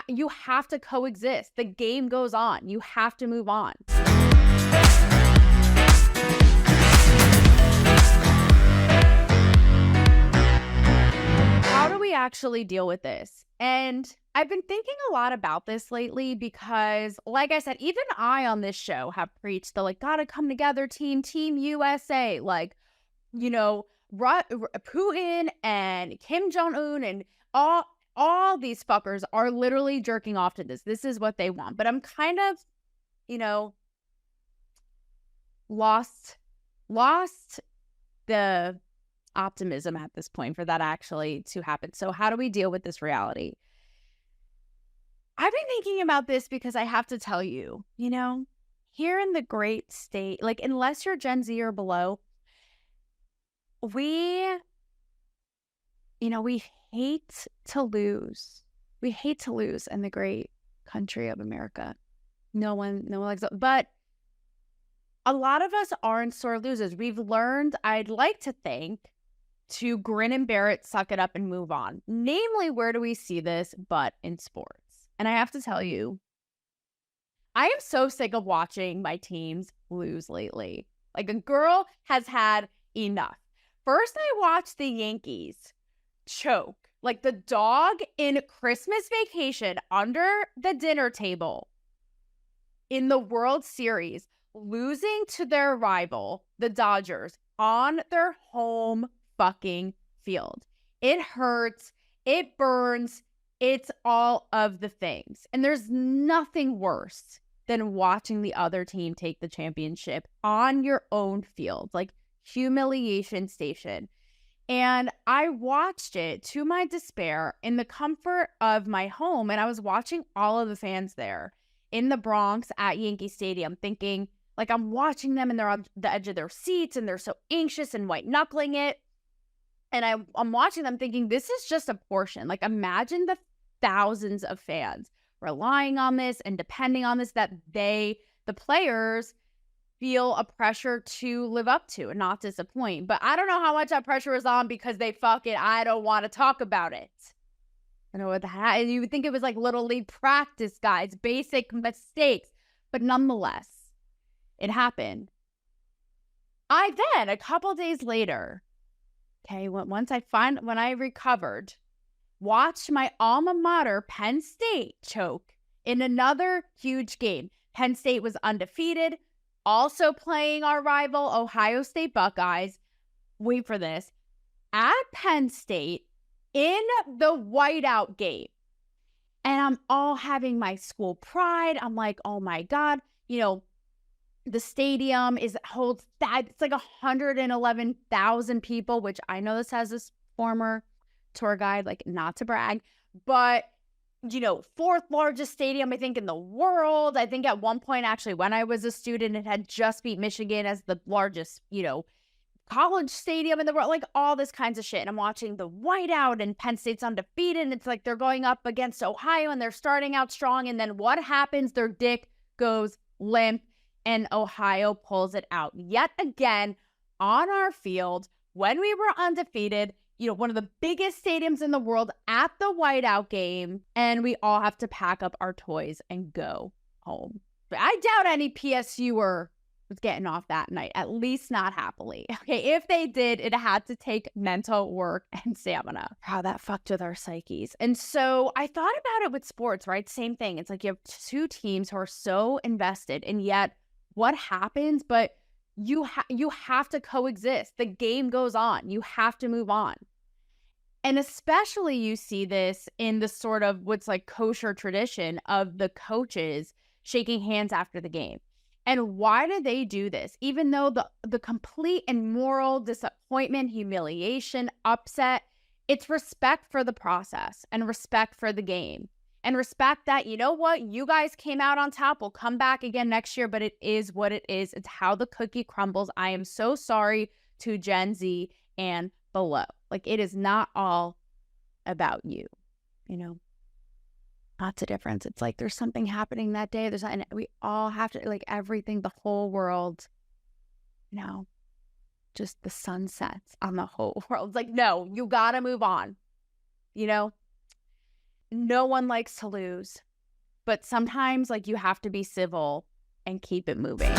you have to coexist. The game goes on. You have to move on. How do we actually deal with this? And I've been thinking a lot about this lately because, like I said, even I on this show have preached the like, gotta come together team USA, like, you know, Putin and Kim Jong-un and all these fuckers are literally jerking off to this. This is what they want. But I'm kind of, lost the optimism at this point for that actually to happen. So how do we deal with this reality? I've been thinking about this because I have to tell you, here in the great state, like unless you're Gen Z or below, we hate to lose. We hate to lose in the great country of America. No one likes it. But a lot of us aren't sore losers. We've learned, I'd like to think, to grin and bear it, suck it up, and move on. Namely, where do we see this but in sports? And I have to tell you, I am so sick of watching my teams lose lately. Like, a girl has had enough. First, I watched the Yankees choke. Like the dog in Christmas Vacation under the dinner table in the World Series, losing to their rival, the Dodgers, on their home fucking field. It hurts. It burns. It's all of the things. And there's nothing worse than watching the other team take the championship on your own field, like humiliation station. And I watched it to my despair in the comfort of my home. And I was watching all of the fans there in the Bronx at Yankee Stadium, thinking, like, I'm watching them and they're on the edge of their seats and they're so anxious and white knuckling it. And I'm watching them thinking, this is just a portion. Like, imagine the thousands of fans relying on this and depending on this, that the players feel a pressure to live up to and not disappoint. But I don't know how much that pressure is on because I don't want to talk about it. I know what and you would think it was like little league practice, guys, basic mistakes. But nonetheless, it happened. I then, a couple days later, when I recovered, watched my alma mater, Penn State, choke in another huge game. Penn State was undefeated, also playing our rival, Ohio State Buckeyes. Wait for this. At Penn State in the whiteout game. And I'm all having my school pride. I'm like, oh my God, the stadium holds that. It's like 111,000 people, which I know this has this former tour guide, like, not to brag, but fourth largest stadium, I think, in the world. I think at one point, actually, when I was a student, it had just beat Michigan as the largest, college stadium in the world, like all this kinds of shit. And I'm watching the whiteout and Penn State's undefeated. And it's like they're going up against Ohio and they're starting out strong. And then what happens? Their dick goes limp and Ohio pulls it out yet again on our field when we were undefeated. One of the biggest stadiums in the world at the whiteout game, and we all have to pack up our toys and go home. But I doubt any PSUer was getting off that night, at least not happily. Okay, if they did, it had to take mental work and stamina. How that fucked with our psyches. And so I thought about it with sports, right? Same thing. It's like you have two teams who are so invested, and yet what happens? But you have to coexist. The game goes on. You have to move on. And especially you see this in the sort of what's like kosher tradition of the coaches shaking hands after the game. And why do they do this? Even though the complete and moral disappointment, humiliation, upset, it's respect for the process and respect for the game. And respect that, you guys came out on top. We'll come back again next year, but it is what it is. It's how the cookie crumbles. I am so sorry to Gen Z and below. Like, it is not all about you, That's the difference. It's like there's something happening that day. And we all have to, like, everything, the whole world, just the sun sets on the whole world. It's like, no, you got to move on, no one likes to lose, but sometimes like you have to be civil and keep it moving.